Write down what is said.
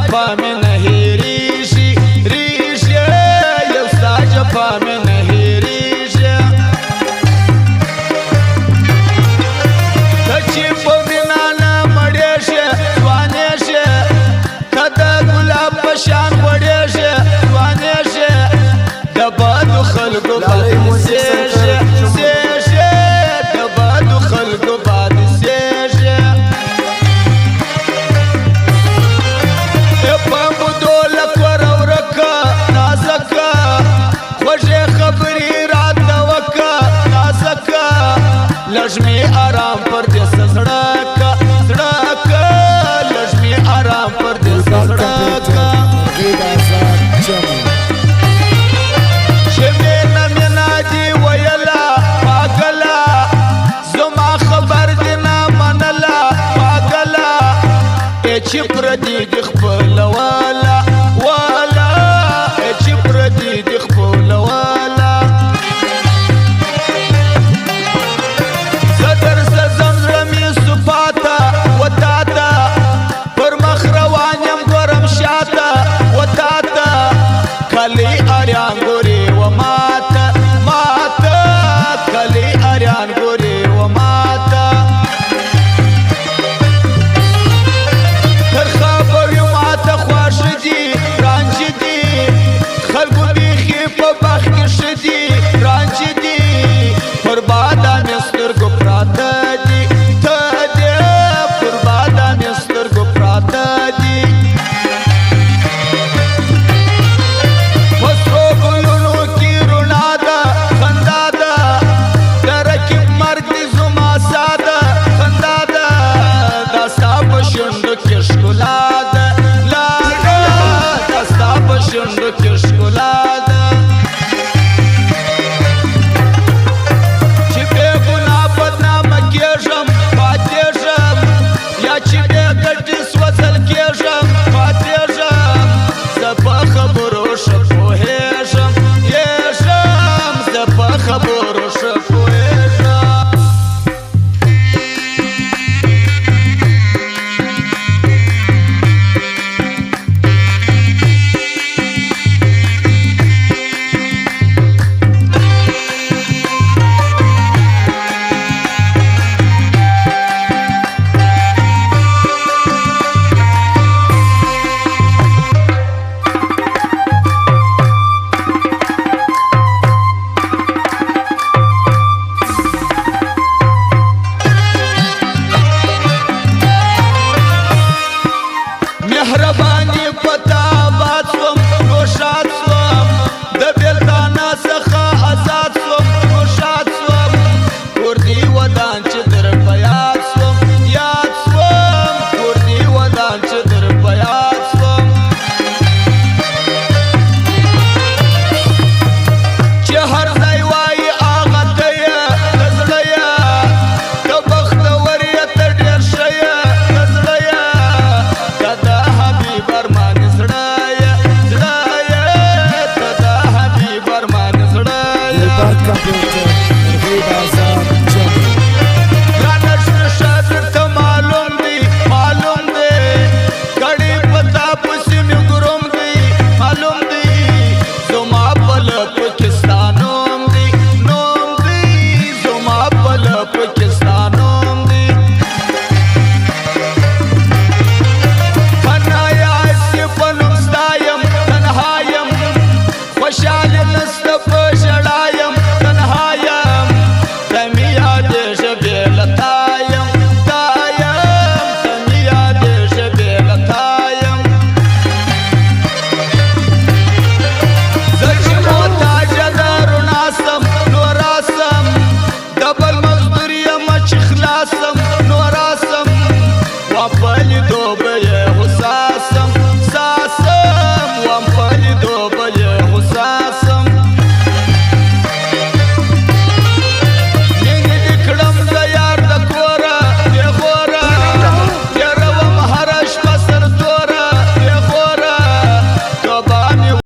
جفا مې نه هېرېږي ریږي یو ستا جفا مې نه هېرېږي ته چې په مینه نه مړېږې ځوانېږې ته د ګلاب په شان غوړېږې ځوانېږې د بدو خلکو باندې سېږې سېږې د بدو خلکو باندې سېږې په مودو لکور ورکه نازکه خوږې خبرې راته وکه نازکه لږ مې آرام پر دې زړه که زړه که لږ مې آرام پر دې زړه که چې مینه مینه دې ویله پاګله زما خبر دې نه منله پاګله چې پردي دې